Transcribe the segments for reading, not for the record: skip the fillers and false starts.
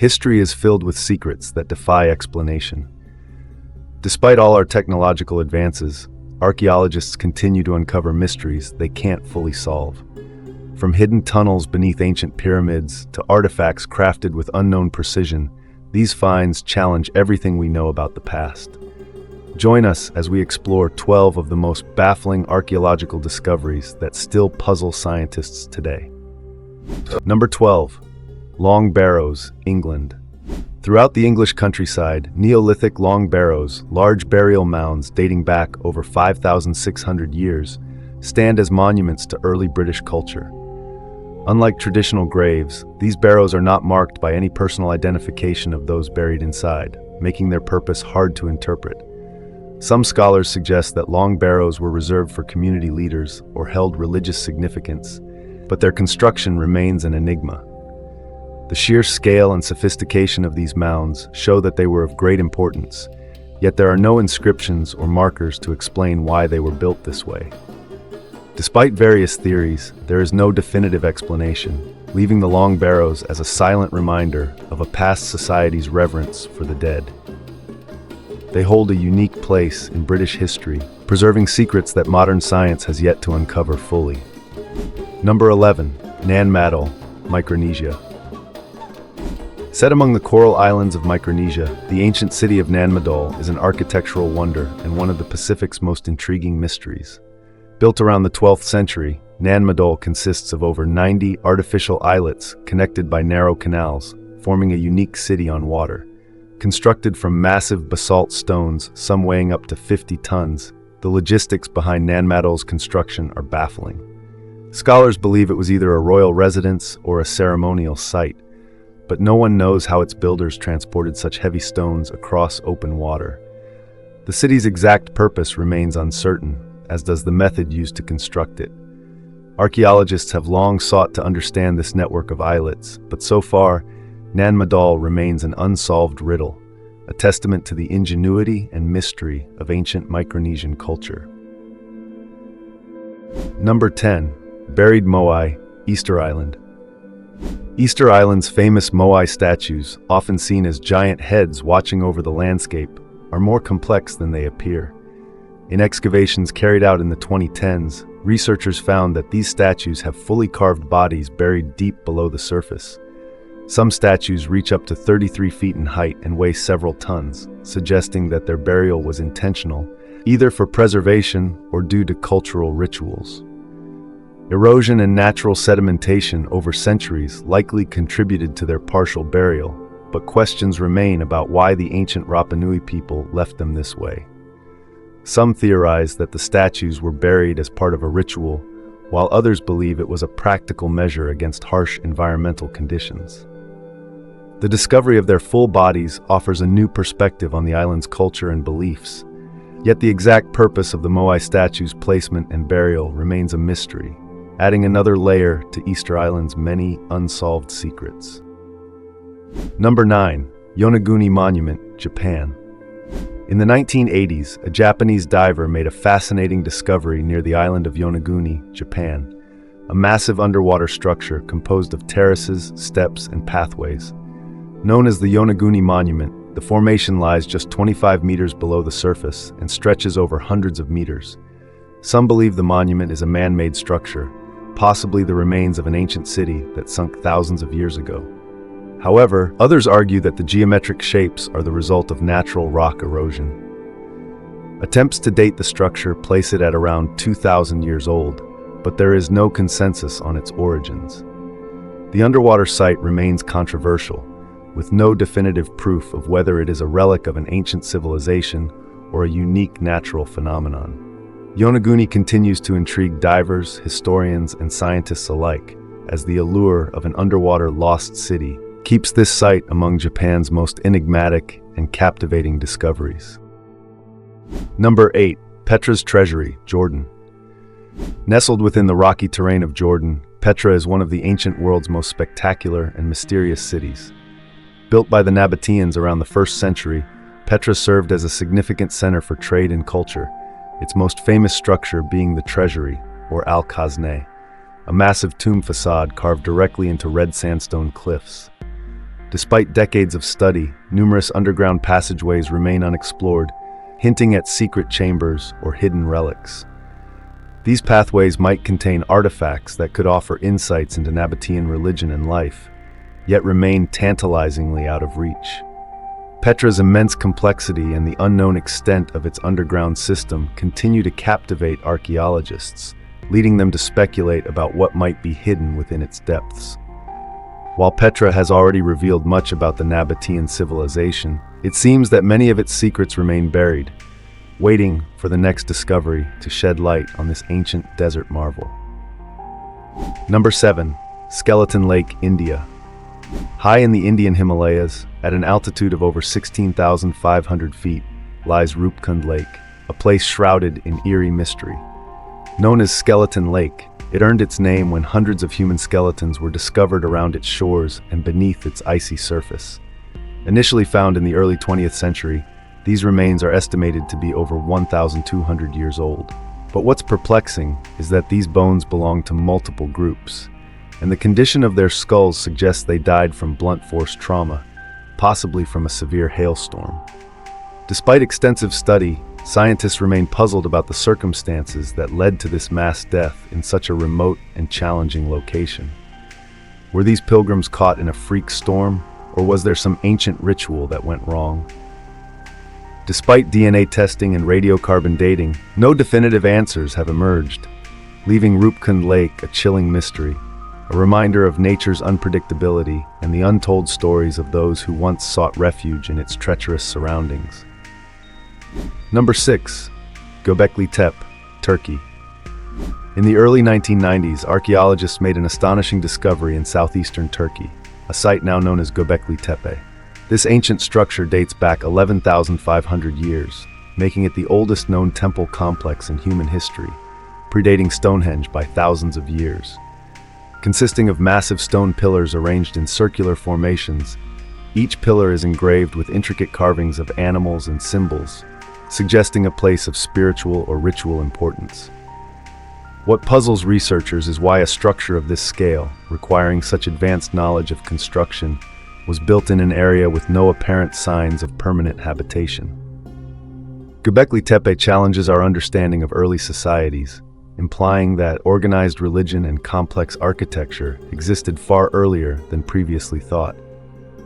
History is filled with secrets that defy explanation. Despite all our technological advances, archaeologists continue to uncover mysteries they can't fully solve. From hidden tunnels beneath ancient pyramids to artifacts crafted with unknown precision, these finds challenge everything we know about the past. Join us as we explore 12 of the most baffling archaeological discoveries that still puzzle scientists today. Number 12. Long Barrows, England. Throughout the English countryside, Neolithic Long Barrows, large burial mounds dating back over 5,600 years, stand as monuments to early British culture. Unlike traditional graves, these barrows are not marked by any personal identification of those buried inside, making their purpose hard to interpret. Some scholars suggest that long barrows were reserved for community leaders or held religious significance, but their construction remains an enigma. The sheer scale and sophistication of these mounds show that they were of great importance, yet there are no inscriptions or markers to explain why they were built this way. Despite various theories, there is no definitive explanation, leaving the long barrows as a silent reminder of a past society's reverence for the dead. They hold a unique place in British history, preserving secrets that modern science has yet to uncover fully. Number 11. Nanmadol Micronesia. Set among the coral islands of Micronesia, the ancient city of Nanmadol is an architectural wonder and one of the Pacific's most intriguing mysteries. Built around the 12th century, Nanmadol consists of over 90 artificial islets connected by narrow canals, forming a unique city on water. Constructed from massive basalt stones, some weighing up to 50 tons, the logistics behind Nanmadol's construction are baffling. Scholars believe it was either a royal residence or a ceremonial site, but no one knows how its builders transported such heavy stones across open water. The city's exact purpose remains uncertain, as does the method used to construct it. Archaeologists have long sought to understand this network of islets, but so far, Nanmadol remains an unsolved riddle, a testament to the ingenuity and mystery of ancient Micronesian culture. Number 10. Buried Moai, Easter Island. Easter Island's famous Moai statues, often seen as giant heads watching over the landscape, are more complex than they appear. In excavations carried out in the 2010s, researchers found that these statues have fully carved bodies buried deep below the surface. Some statues reach up to 33 feet in height and weigh several tons, suggesting that their burial was intentional, either for preservation or due to cultural rituals. Erosion and natural sedimentation over centuries likely contributed to their partial burial, but questions remain about why the ancient Rapa Nui people left them this way. Some theorize that the statues were buried as part of a ritual, while others believe it was a practical measure against harsh environmental conditions. The discovery of their full bodies offers a new perspective on the island's culture and beliefs, yet the exact purpose of the Moai statues' placement and burial remains a mystery, adding another layer to Easter Island's many unsolved secrets. Number 9. Yonaguni Monument, Japan. In the 1980s, a Japanese diver made a fascinating discovery near the island of Yonaguni, Japan, a massive underwater structure composed of terraces, steps, and pathways. Known as the Yonaguni Monument, the formation lies just 25 meters below the surface and stretches over hundreds of meters. Some believe the monument is a man-made structure, possibly the remains of an ancient city that sunk thousands of years ago. However, others argue that the geometric shapes are the result of natural rock erosion. Attempts to date the structure place it at around 2,000 years old, but there is no consensus on its origins. The underwater site remains controversial, with no definitive proof of whether it is a relic of an ancient civilization or a unique natural phenomenon. Yonaguni continues to intrigue divers, historians, and scientists alike, as the allure of an underwater lost city keeps this site among Japan's most enigmatic and captivating discoveries. Number 8. Petra's Treasury, Jordan. Nestled within the rocky terrain of Jordan, Petra is one of the ancient world's most spectacular and mysterious cities. Built by the Nabateans around the 1st century, Petra served as a significant center for trade and culture, its most famous structure being the Treasury, or Al-Khazneh, a massive tomb facade carved directly into red sandstone cliffs. Despite decades of study, numerous underground passageways remain unexplored, hinting at secret chambers or hidden relics. These pathways might contain artifacts that could offer insights into Nabatean religion and life, yet remain tantalizingly out of reach. Petra's immense complexity and the unknown extent of its underground system continue to captivate archaeologists, leading them to speculate about what might be hidden within its depths. While Petra has already revealed much about the Nabatean civilization, it seems that many of its secrets remain buried, waiting for the next discovery to shed light on this ancient desert marvel. Number 7. Skeleton Lake, India. High in the Indian Himalayas, at an altitude of over 16,500 feet, lies Rupkund Lake, a place shrouded in eerie mystery. Known as Skeleton Lake, it earned its name when hundreds of human skeletons were discovered around its shores and beneath its icy surface. Initially found in the early 20th century, these remains are estimated to be over 1,200 years old. But what's perplexing is that these bones belong to multiple groups, and the condition of their skulls suggests they died from blunt force trauma, possibly from a severe hailstorm. Despite extensive study, scientists remain puzzled about the circumstances that led to this mass death in such a remote and challenging location. Were these pilgrims caught in a freak storm, or was there some ancient ritual that went wrong? Despite DNA testing and radiocarbon dating, no definitive answers have emerged, leaving Rupkund Lake a chilling mystery, a reminder of nature's unpredictability and the untold stories of those who once sought refuge in its treacherous surroundings. Number 6. Göbekli Tepe, Turkey. In the early 1990s, archaeologists made an astonishing discovery in southeastern Turkey, a site now known as Göbekli Tepe. This ancient structure dates back 11,500 years, making it the oldest known temple complex in human history, predating Stonehenge by thousands of years. Consisting of massive stone pillars arranged in circular formations, each pillar is engraved with intricate carvings of animals and symbols, suggesting a place of spiritual or ritual importance. What puzzles researchers is why a structure of this scale, requiring such advanced knowledge of construction, was built in an area with no apparent signs of permanent habitation. Göbekli Tepe challenges our understanding of early societies, implying that organized religion and complex architecture existed far earlier than previously thought.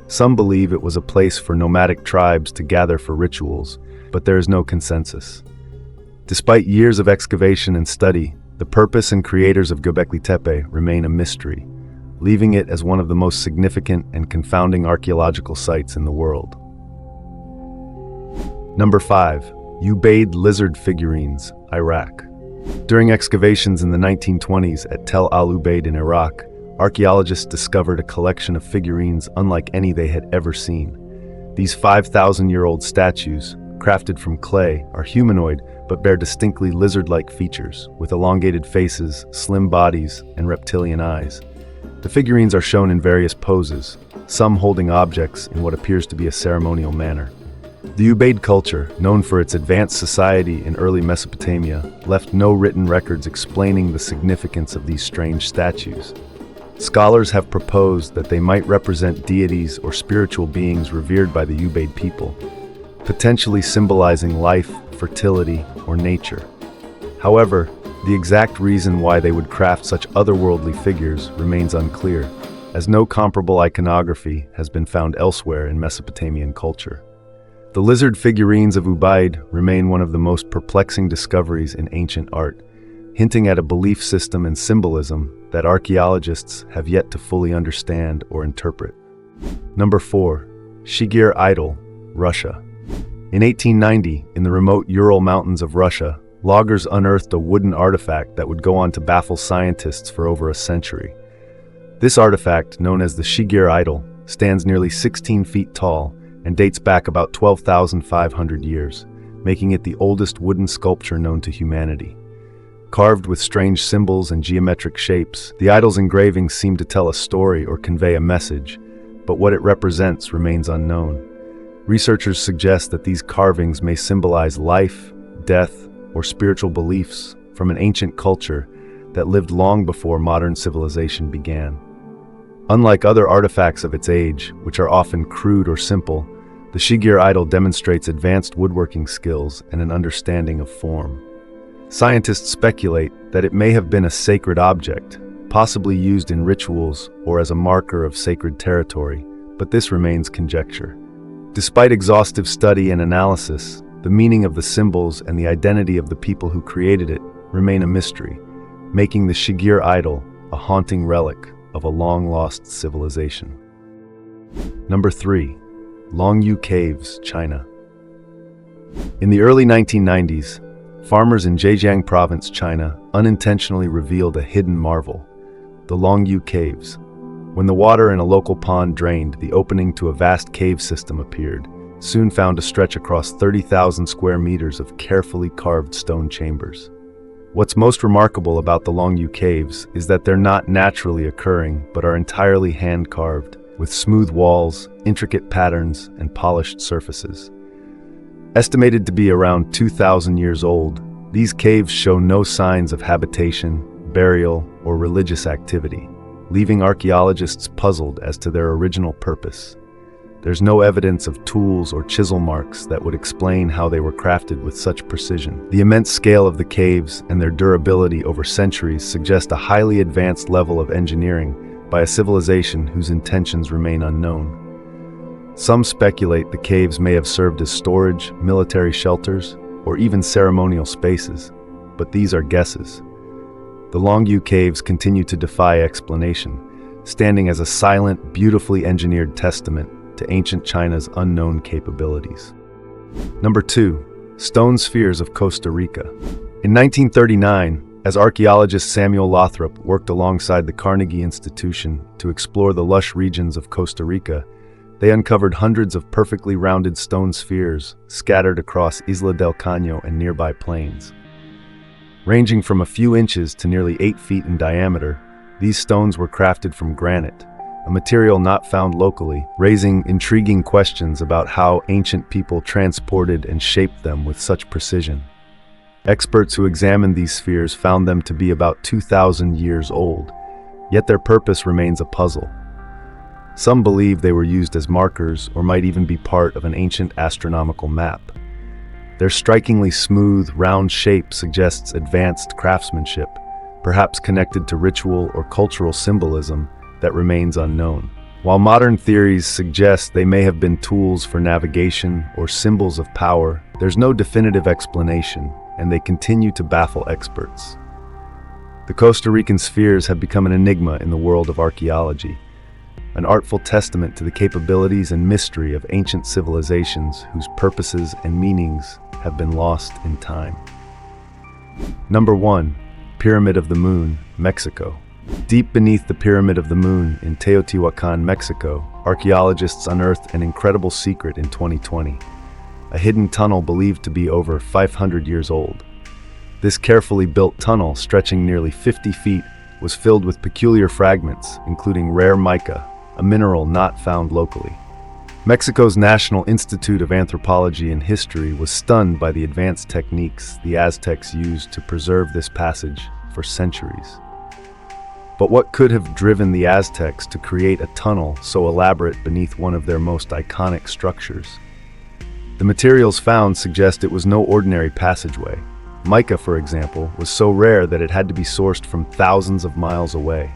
Some believe it was a place for nomadic tribes to gather for rituals, but there is no consensus. Despite years of excavation and study, the purpose and creators of Göbekli Tepe remain a mystery, leaving it as one of the most significant and confounding archaeological sites in the world. Number 5. Ubaid lizard figurines, Iraq. During excavations in the 1920s at Tel Al-Ubaid in Iraq, archaeologists discovered a collection of figurines unlike any they had ever seen. These 5,000-year-old statues, crafted from clay, are humanoid but bear distinctly lizard-like features, with elongated faces, slim bodies, and reptilian eyes. The figurines are shown in various poses, some holding objects in what appears to be a ceremonial manner. The Ubaid culture, known for its advanced society in early Mesopotamia, left no written records explaining the significance of these strange statues. Scholars have proposed that they might represent deities or spiritual beings revered by the Ubaid people, potentially symbolizing life, fertility, or nature. However, the exact reason why they would craft such otherworldly figures remains unclear, as no comparable iconography has been found elsewhere in Mesopotamian culture. The lizard figurines of Ubaid remain one of the most perplexing discoveries in ancient art, hinting at a belief system and symbolism that archaeologists have yet to fully understand or interpret. Number 4. Shigir Idol, Russia. In 1890, in the remote Ural Mountains of Russia, loggers unearthed a wooden artifact that would go on to baffle scientists for over a century. This artifact, known as the Shigir Idol, stands nearly 16 feet tall and dates back about 12,500 years, making it the oldest wooden sculpture known to humanity. Carved with strange symbols and geometric shapes, the idol's engravings seem to tell a story or convey a message, but what it represents remains unknown. Researchers suggest that these carvings may symbolize life, death, or spiritual beliefs from an ancient culture that lived long before modern civilization began. Unlike other artifacts of its age, which are often crude or simple, the Shigir idol demonstrates advanced woodworking skills and an understanding of form. Scientists speculate that it may have been a sacred object, possibly used in rituals or as a marker of sacred territory, but this remains conjecture. Despite exhaustive study and analysis, the meaning of the symbols and the identity of the people who created it remain a mystery, making the Shigir idol a haunting relic of a long-lost civilization. Number 3. Longu Caves, China. In the early 1990s, farmers in Zhejiang Province, China, unintentionally revealed a hidden marvel, the Longu Caves. When the water in a local pond drained, the opening to a vast cave system appeared, soon found to stretch across 30,000 square meters of carefully carved stone chambers. What's most remarkable about the Longu Caves is that they're not naturally occurring, but are entirely hand-carved, with smooth walls, intricate patterns, and polished surfaces. Estimated to be around 2,000 years old, these caves show no signs of habitation, burial, or religious activity, leaving archaeologists puzzled as to their original purpose. There's no evidence of tools or chisel marks that would explain how they were crafted with such precision. The immense scale of the caves and their durability over centuries suggest a highly advanced level of engineering by a civilization whose intentions remain unknown. Some speculate the caves may have served as storage, military shelters, or even ceremonial spaces, but these are guesses. The Longu Caves continue to defy explanation, standing as a silent, beautifully engineered testament to ancient China's unknown capabilities. Number 2. Stone Spheres of Costa Rica. In 1939, as archaeologist Samuel Lothrop worked alongside the Carnegie Institution to explore the lush regions of Costa Rica, they uncovered hundreds of perfectly rounded stone spheres scattered across Isla del Caño and nearby plains. Ranging from a few inches to nearly 8 feet in diameter, these stones were crafted from granite, a material not found locally, raising intriguing questions about how ancient people transported and shaped them with such precision. Experts who examined these spheres found them to be about 2,000 years old, yet their purpose remains a puzzle. Some believe they were used as markers or might even be part of an ancient astronomical map. Their strikingly smooth, round shape suggests advanced craftsmanship, perhaps connected to ritual or cultural symbolism that remains unknown. While modern theories suggest they may have been tools for navigation or symbols of power, there's no definitive explanation, and they continue to baffle experts. The Costa Rican spheres have become an enigma in the world of archaeology, an artful testament to the capabilities and mystery of ancient civilizations whose purposes and meanings have been lost in time. Number 1. Pyramid of the Moon, Mexico. Deep beneath the Pyramid of the Moon in Teotihuacan, Mexico, archaeologists unearthed an incredible secret in 2020. A hidden tunnel believed to be over 500 years old. This carefully built tunnel, stretching nearly 50 feet, was filled with peculiar fragments, including rare mica, a mineral not found locally. Mexico's National Institute of Anthropology and History was stunned by the advanced techniques the Aztecs used to preserve this passage for centuries. But what could have driven the Aztecs to create a tunnel so elaborate beneath one of their most iconic structures? The materials found suggest it was no ordinary passageway. Mica, for example, was so rare that it had to be sourced from thousands of miles away.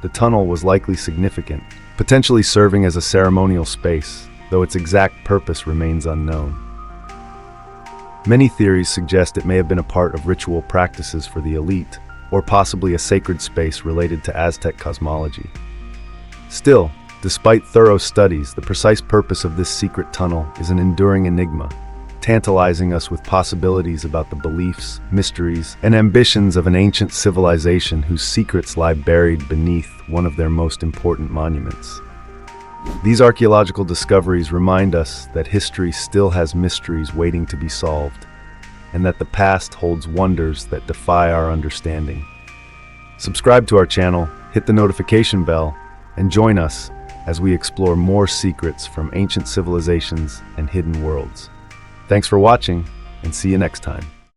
The tunnel was likely significant, potentially serving as a ceremonial space, though its exact purpose remains unknown. Many theories suggest it may have been a part of ritual practices for the elite, or possibly a sacred space related to Aztec cosmology. Still, despite thorough studies, the precise purpose of this secret tunnel is an enduring enigma, tantalizing us with possibilities about the beliefs, mysteries, and ambitions of an ancient civilization whose secrets lie buried beneath one of their most important monuments. These archaeological discoveries remind us that history still has mysteries waiting to be solved, and that the past holds wonders that defy our understanding. Subscribe to our channel, hit the notification bell, and join us as we explore more secrets from ancient civilizations and hidden worlds. Thanks for watching, and see you next time.